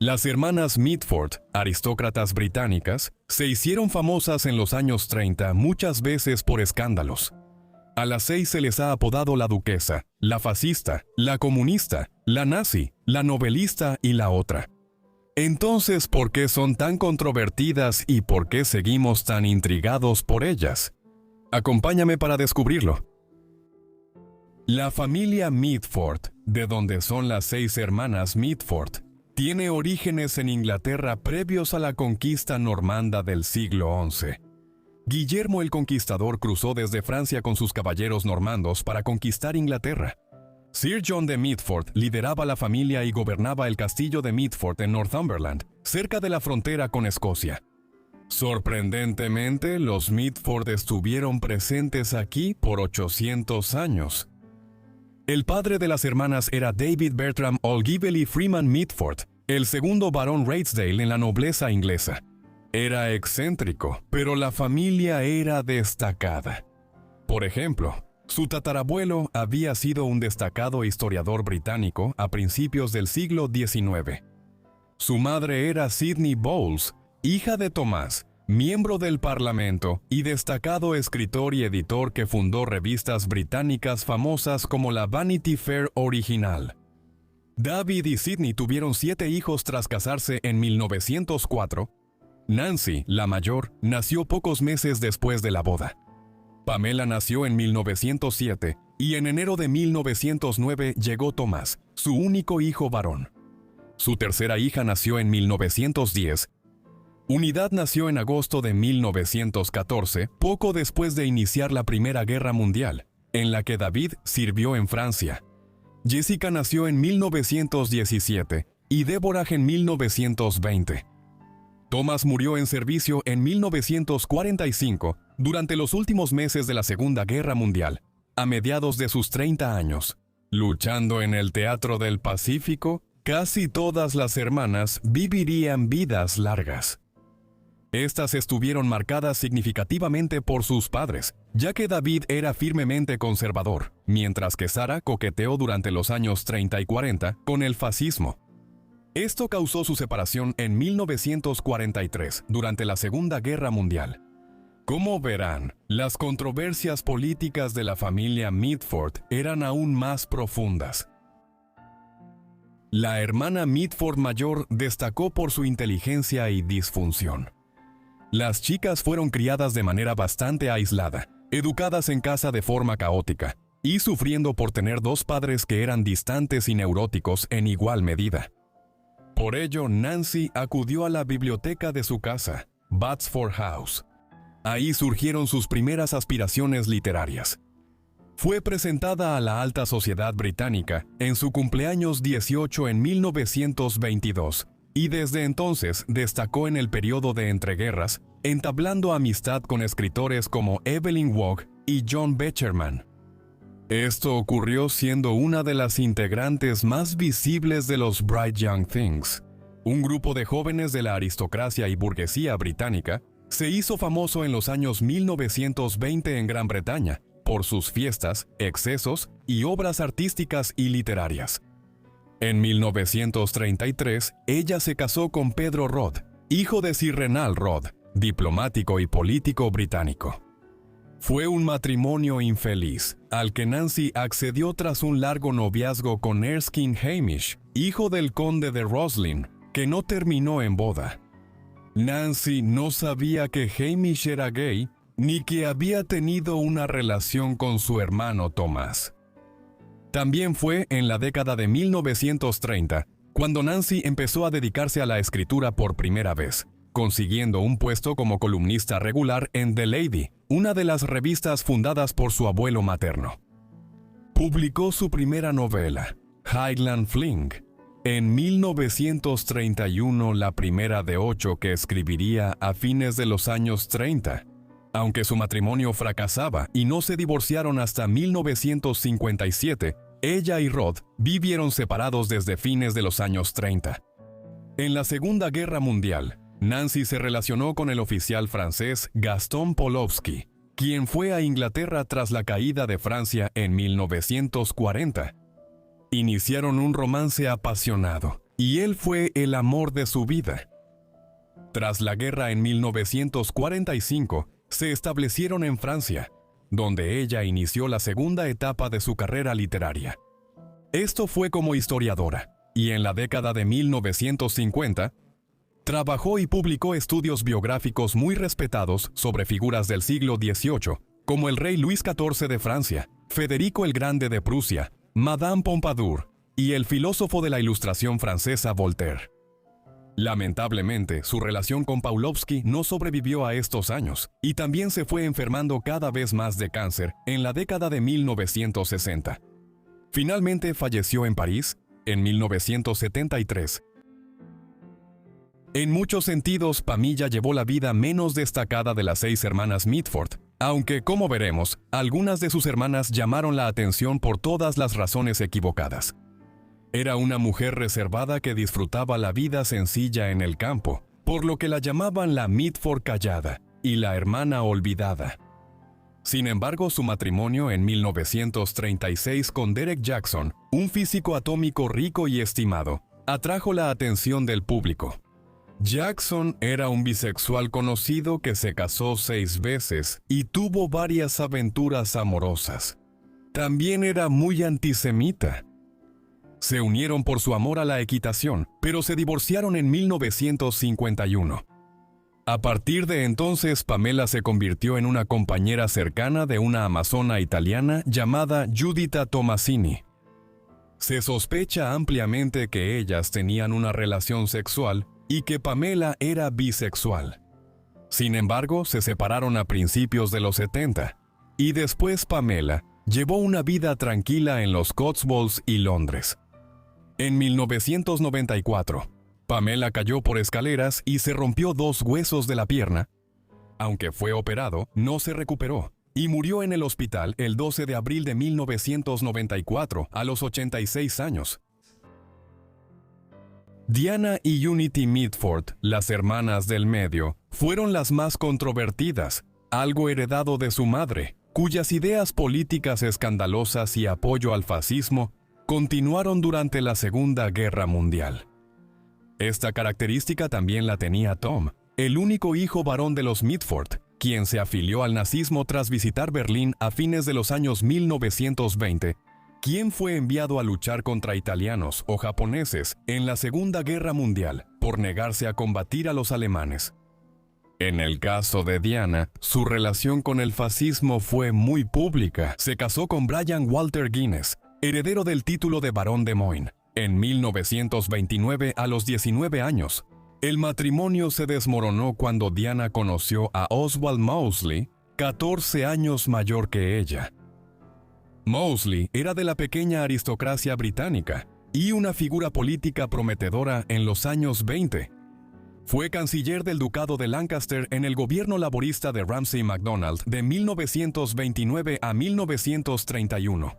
Las hermanas Mitford, aristócratas británicas, se hicieron famosas en los años 30 muchas veces por escándalos. A las 6 se les ha apodado la duquesa, la fascista, la comunista, la nazi, la novelista y la otra. Entonces, ¿por qué son tan controvertidas y por qué seguimos tan intrigados por ellas? Acompáñame para descubrirlo. La familia Mitford, de donde son las 6 hermanas Mitford, tiene orígenes en Inglaterra previos a la conquista normanda del siglo XI. Guillermo el Conquistador cruzó desde Francia con sus caballeros normandos para conquistar Inglaterra. Sir John de Mitford lideraba la familia y gobernaba el castillo de Mitford en Northumberland, cerca de la frontera con Escocia. Sorprendentemente, los Mitford estuvieron presentes aquí por 800 años. El padre de las hermanas era David Bertram Olgively Freeman Mitford, el segundo barón Raitsdale en la nobleza inglesa. Era excéntrico, pero la familia era destacada. Por ejemplo, su tatarabuelo había sido un destacado historiador británico a principios del siglo XIX. Su madre era Sidney Bowles, hija de Tomás, miembro del Parlamento y destacado escritor y editor que fundó revistas británicas famosas como la Vanity Fair original. David y Sidney tuvieron 7 hijos tras casarse en 1904. Nancy, la mayor, nació pocos meses después de la boda. Pamela nació en 1907 y en enero de 1909 llegó Tomás, su único hijo varón. Su tercera hija nació en 1910. Unidad nació en agosto de 1914, poco después de iniciar la Primera Guerra Mundial, en la que David sirvió en Francia. Jessica nació en 1917 y Deborah en 1920. Thomas murió en servicio en 1945, durante los últimos meses de la Segunda Guerra Mundial, a mediados de sus 30 años. Luchando en el Teatro del Pacífico, casi todas las hermanas vivirían vidas largas. Estas estuvieron marcadas significativamente por sus padres, ya que David era firmemente conservador, mientras que Sarah coqueteó durante los años 30 y 40 con el fascismo. Esto causó su separación en 1943, durante la Segunda Guerra Mundial. Como verán, las controversias políticas de la familia Mitford eran aún más profundas. La hermana Mitford mayor destacó por su inteligencia y disfunción. Las chicas fueron criadas de manera bastante aislada, educadas en casa de forma caótica, y sufriendo por tener 2 padres que eran distantes y neuróticos en igual medida. Por ello, Nancy acudió a la biblioteca de su casa, Batsford House. Ahí surgieron sus primeras aspiraciones literarias. Fue presentada a la alta sociedad británica en su cumpleaños 18 en 1922, y desde entonces destacó en el periodo de entreguerras, entablando amistad con escritores como Evelyn Waugh y John Betjeman. Esto ocurrió siendo una de las integrantes más visibles de los Bright Young Things. Un grupo de jóvenes de la aristocracia y burguesía británica se hizo famoso en los años 1920 en Gran Bretaña por sus fiestas, excesos y obras artísticas y literarias. En 1933, ella se casó con Pedro Rodd, hijo de Sir Renal Rodd, diplomático y político británico. Fue un matrimonio infeliz, al que Nancy accedió tras un largo noviazgo con Erskine Hamish, hijo del conde de Roslin, que no terminó en boda. Nancy no sabía que Hamish era gay, ni que había tenido una relación con su hermano Tomás. También fue en la década de 1930, cuando Nancy empezó a dedicarse a la escritura por primera vez, consiguiendo un puesto como columnista regular en The Lady, una de las revistas fundadas por su abuelo materno. Publicó su primera novela, Highland Fling, en 1931, la primera de 8 que escribiría a fines de los años 30, aunque su matrimonio fracasaba y no se divorciaron hasta 1957, ella y Rodd vivieron separados desde fines de los años 30. En la Segunda Guerra Mundial, Nancy se relacionó con el oficial francés Gaston Pawlowski, quien fue a Inglaterra tras la caída de Francia en 1940. Iniciaron un romance apasionado, y él fue el amor de su vida. Tras la guerra en 1945, se establecieron en Francia, donde ella inició la segunda etapa de su carrera literaria. Esto fue como historiadora, y en la década de 1950, trabajó y publicó estudios biográficos muy respetados sobre figuras del siglo XVIII, como el rey Luis XIV de Francia, Federico el Grande de Prusia, Madame Pompadour y el filósofo de la Ilustración francesa Voltaire. Lamentablemente, su relación con Pawlowski no sobrevivió a estos años y también se fue enfermando cada vez más de cáncer en la década de 1960. Finalmente falleció en París en 1973. En muchos sentidos, Pamela llevó la vida menos destacada de las 6 hermanas Mitford, aunque, como veremos, algunas de sus hermanas llamaron la atención por todas las razones equivocadas. Era una mujer reservada que disfrutaba la vida sencilla en el campo, por lo que la llamaban la Mitford callada y la hermana olvidada. Sin embargo, su matrimonio en 1936 con Derek Jackson, un físico atómico rico y estimado, atrajo la atención del público. Jackson era un bisexual conocido que se casó 6 veces y tuvo varias aventuras amorosas. También era muy antisemita. Se unieron por su amor a la equitación, pero se divorciaron en 1951. A partir de entonces, Pamela se convirtió en una compañera cercana de una amazona italiana llamada Giuditta Tomasini. Se sospecha ampliamente que ellas tenían una relación sexual y que Pamela era bisexual. Sin embargo, se separaron a principios de los 70, y después Pamela llevó una vida tranquila en los Cotswolds y Londres. En 1994, Pamela cayó por escaleras y se rompió 2 huesos de la pierna. Aunque fue operado, no se recuperó y murió en el hospital el 12 de abril de 1994 a los 86 años. Diana y Unity Mitford, las hermanas del medio, fueron las más controvertidas, algo heredado de su madre, cuyas ideas políticas escandalosas y apoyo al fascismo continuaron durante la Segunda Guerra Mundial. Esta característica también la tenía Tom, el único hijo varón de los Mitford, quien se afilió al nazismo tras visitar Berlín a fines de los años 1920, quien fue enviado a luchar contra italianos o japoneses en la Segunda Guerra Mundial por negarse a combatir a los alemanes. En el caso de Diana, su relación con el fascismo fue muy pública. Se casó con Brian Walter Guinness, heredero del título de Barón de Moyne, en 1929 a los 19 años. El matrimonio se desmoronó cuando Diana conoció a Oswald Mosley, 14 años mayor que ella. Mosley era de la pequeña aristocracia británica y una figura política prometedora en los años 20. Fue canciller del Ducado de Lancaster en el gobierno laborista de Ramsay MacDonald de 1929 a 1931.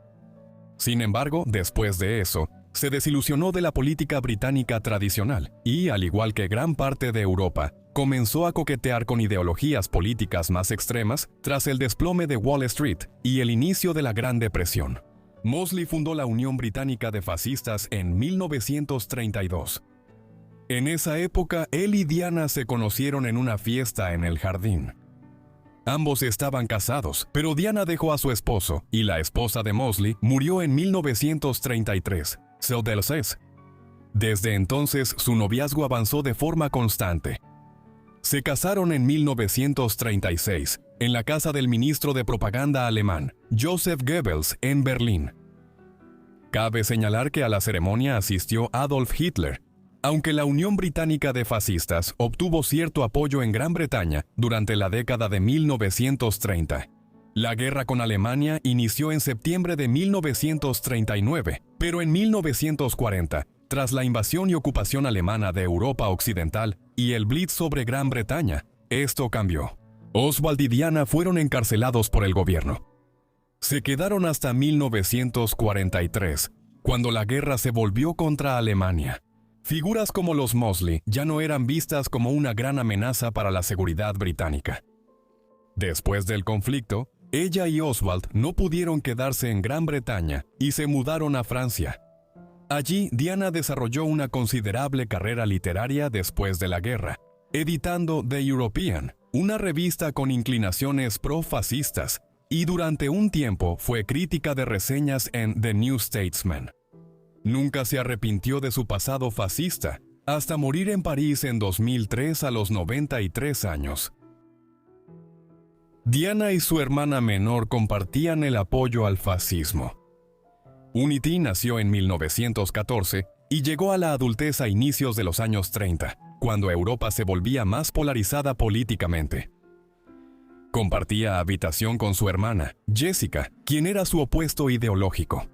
Sin embargo, después de eso, se desilusionó de la política británica tradicional y, al igual que gran parte de Europa, comenzó a coquetear con ideologías políticas más extremas tras el desplome de Wall Street y el inicio de la Gran Depresión. Mosley fundó la Unión Británica de Fascistas en 1932. En esa época, él y Diana se conocieron en una fiesta en el jardín. Ambos estaban casados, pero Diana dejó a su esposo y la esposa de Mosley murió en 1933, Celdelces. Desde entonces, su noviazgo avanzó de forma constante. Se casaron en 1936, en la casa del ministro de propaganda alemán, Joseph Goebbels, en Berlín. Cabe señalar que a la ceremonia asistió Adolf Hitler, aunque la Unión Británica de Fascistas obtuvo cierto apoyo en Gran Bretaña durante la década de 1930. La guerra con Alemania inició en septiembre de 1939, pero en 1940, tras la invasión y ocupación alemana de Europa Occidental y el Blitz sobre Gran Bretaña, esto cambió. Oswald y Diana fueron encarcelados por el gobierno. Se quedaron hasta 1943, cuando la guerra se volvió contra Alemania. Figuras como los Mosley ya no eran vistas como una gran amenaza para la seguridad británica. Después del conflicto, ella y Oswald no pudieron quedarse en Gran Bretaña y se mudaron a Francia. Allí, Diana desarrolló una considerable carrera literaria después de la guerra, editando The European, una revista con inclinaciones pro-fascistas, y durante un tiempo fue crítica de reseñas en The New Statesman. Nunca se arrepintió de su pasado fascista, hasta morir en París en 2003 a los 93 años. Diana y su hermana menor compartían el apoyo al fascismo. Unity nació en 1914 y llegó a la adultez a inicios de los años 30, cuando Europa se volvía más polarizada políticamente. Compartía habitación con su hermana, Jessica, quien era su opuesto ideológico.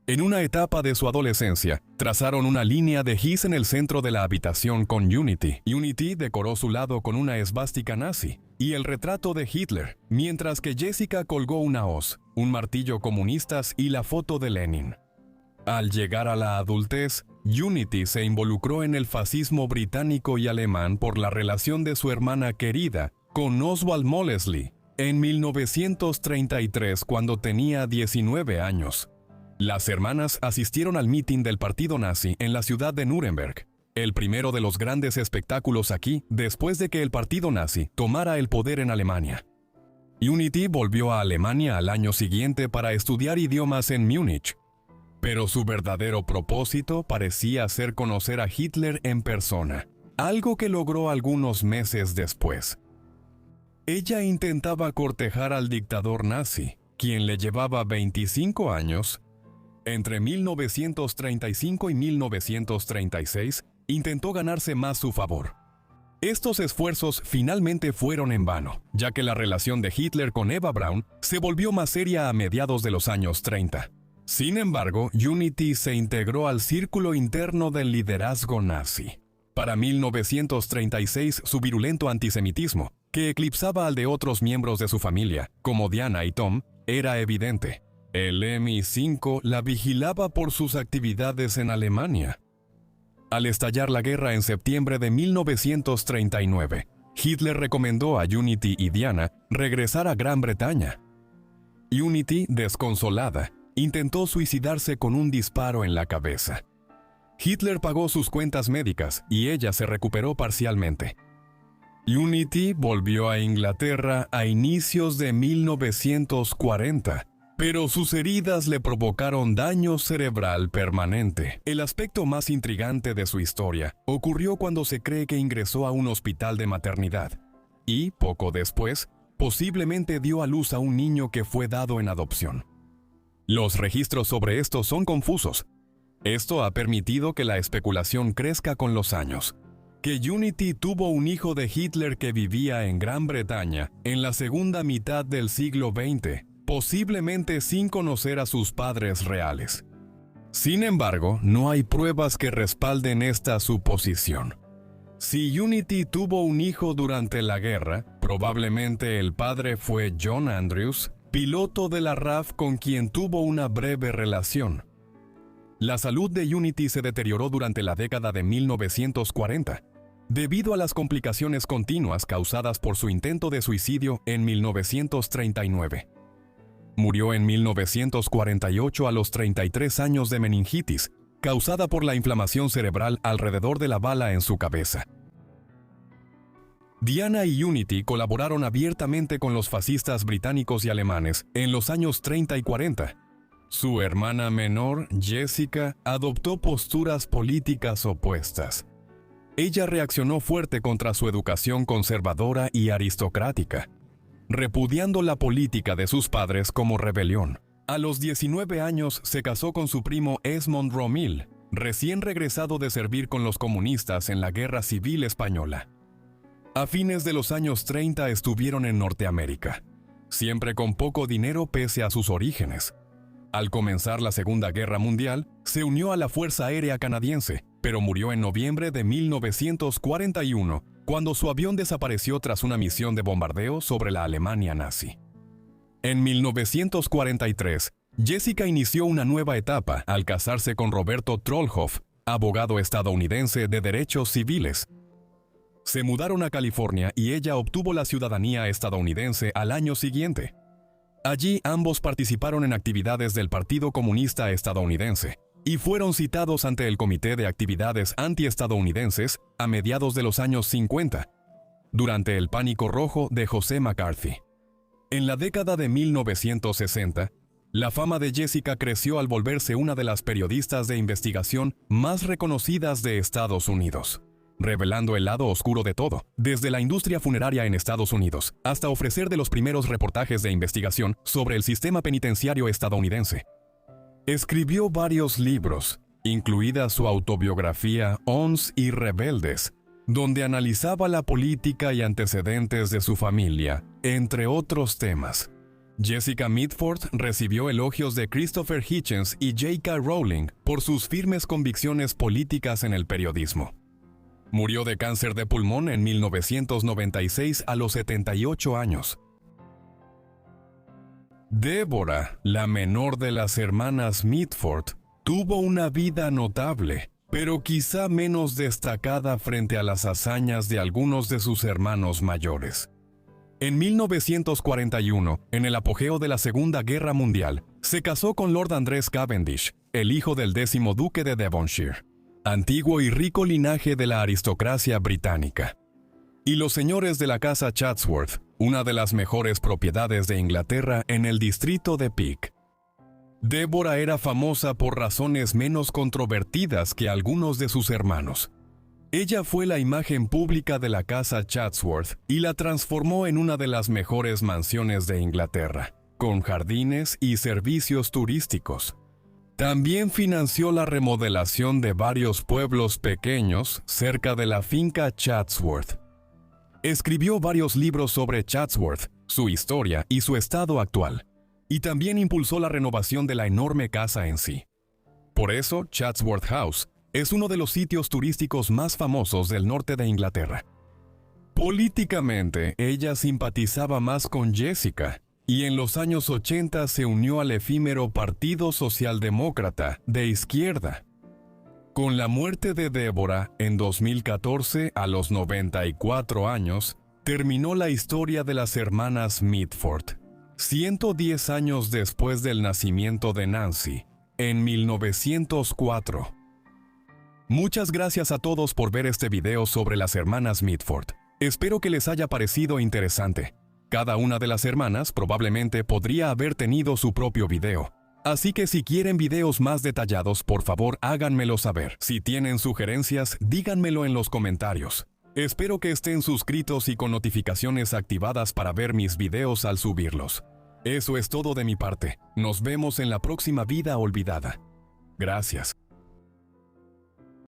En una etapa de su adolescencia, trazaron una línea de gis en el centro de la habitación con Unity. Unity decoró su lado con una esvástica nazi y el retrato de Hitler, mientras que Jessica colgó una hoz, un martillo comunistas y la foto de Lenin. Al llegar a la adultez, Unity se involucró en el fascismo británico y alemán por la relación de su hermana querida con Oswald Molesley en 1933, cuando tenía 19 años. Las hermanas asistieron al mitin del partido nazi en la ciudad de Nuremberg, el primero de los grandes espectáculos aquí después de que el partido nazi tomara el poder en Alemania. Unity volvió a Alemania al año siguiente para estudiar idiomas en Múnich, pero su verdadero propósito parecía ser conocer a Hitler en persona, algo que logró algunos meses después. Ella intentaba cortejar al dictador nazi, quien le llevaba 25 años. Entre 1935 y 1936, intentó ganarse más su favor. Estos esfuerzos finalmente fueron en vano, ya que la relación de Hitler con Eva Braun se volvió más seria a mediados de los años 30. Sin embargo, Unity se integró al círculo interno del liderazgo nazi. Para 1936, su virulento antisemitismo, que eclipsaba al de otros miembros de su familia, como Diana y Tom, era evidente. El MI5 la vigilaba por sus actividades en Alemania. Al estallar la guerra en septiembre de 1939, Hitler recomendó a Unity y Diana regresar a Gran Bretaña. Unity, desconsolada, intentó suicidarse con un disparo en la cabeza. Hitler pagó sus cuentas médicas y ella se recuperó parcialmente. Unity volvió a Inglaterra a inicios de 1940. Pero sus heridas le provocaron daño cerebral permanente. El aspecto más intrigante de su historia ocurrió cuando se cree que ingresó a un hospital de maternidad y, poco después, posiblemente dio a luz a un niño que fue dado en adopción. Los registros sobre esto son confusos. Esto ha permitido que la especulación crezca con los años. Que Unity tuvo un hijo de Hitler que vivía en Gran Bretaña en la segunda mitad del siglo XX, posiblemente sin conocer a sus padres reales. Sin embargo, no hay pruebas que respalden esta suposición. Si Unity tuvo un hijo durante la guerra, probablemente el padre fue John Andrews, piloto de la RAF con quien tuvo una breve relación. La salud de Unity se deterioró durante la década de 1940, debido a las complicaciones continuas causadas por su intento de suicidio en 1939. Murió en 1948 a los 33 años de meningitis, causada por la inflamación cerebral alrededor de la bala en su cabeza. Diana y Unity colaboraron abiertamente con los fascistas británicos y alemanes en los años 30 y 40. Su hermana menor, Jessica, adoptó posturas políticas opuestas. Ella reaccionó fuerte contra su educación conservadora y aristocrática, repudiando la política de sus padres como rebelión. A los 19 años se casó con su primo Esmond Romill, recién regresado de servir con los comunistas en la Guerra Civil Española. A fines de los años 30 estuvieron en Norteamérica, siempre con poco dinero pese a sus orígenes. Al comenzar la Segunda Guerra Mundial, se unió a la Fuerza Aérea Canadiense, pero murió en noviembre de 1941, cuando su avión desapareció tras una misión de bombardeo sobre la Alemania nazi. En 1943, Jessica inició una nueva etapa al casarse con Roberto Trollhoff, abogado estadounidense de derechos civiles. Se mudaron a California y ella obtuvo la ciudadanía estadounidense al año siguiente. Allí ambos participaron en actividades del Partido Comunista Estadounidense, y fueron citados ante el Comité de Actividades Antiestadounidenses a mediados de los años 50, durante el Pánico Rojo de José McCarthy. En la década de 1960, la fama de Jessica creció al volverse una de las periodistas de investigación más reconocidas de Estados Unidos, revelando el lado oscuro de todo, desde la industria funeraria en Estados Unidos hasta ofrecer de los primeros reportajes de investigación sobre el sistema penitenciario estadounidense. Escribió varios libros, incluida su autobiografía Ons y Rebeldes, donde analizaba la política y antecedentes de su familia, entre otros temas. Jessica Mitford recibió elogios de Christopher Hitchens y J.K. Rowling por sus firmes convicciones políticas en el periodismo. Murió de cáncer de pulmón en 1996 a los 78 años. Deborah, la menor de las hermanas Mitford, tuvo una vida notable, pero quizá menos destacada frente a las hazañas de algunos de sus hermanos mayores. En 1941, en el apogeo de la Segunda Guerra Mundial, se casó con Lord Andrés Cavendish, el hijo del 10º duque de Devonshire, antiguo y rico linaje de la aristocracia británica. Y los señores de la casa Chatsworth, una de las mejores propiedades de Inglaterra en el distrito de Peak. Deborah era famosa por razones menos controvertidas que algunos de sus hermanos. Ella fue la imagen pública de la casa Chatsworth y la transformó en una de las mejores mansiones de Inglaterra, con jardines y servicios turísticos. También financió la remodelación de varios pueblos pequeños cerca de la finca Chatsworth. Escribió varios libros sobre Chatsworth, su historia y su estado actual, y también impulsó la renovación de la enorme casa en sí. Por eso, Chatsworth House es uno de los sitios turísticos más famosos del norte de Inglaterra. Políticamente, ella simpatizaba más con Jessica, y en los años 80 se unió al efímero Partido Socialdemócrata de izquierda. Con la muerte de Deborah en 2014, a los 94 años, terminó la historia de las hermanas Mitford. 110 años después del nacimiento de Nancy, en 1904. Muchas gracias a todos por ver este video sobre las hermanas Mitford. Espero que les haya parecido interesante. Cada una de las hermanas probablemente podría haber tenido su propio video. Así que si quieren videos más detallados, por favor háganmelo saber. Si tienen sugerencias, díganmelo en los comentarios. Espero que estén suscritos y con notificaciones activadas para ver mis videos al subirlos. Eso es todo de mi parte. Nos vemos en la próxima vida olvidada. Gracias.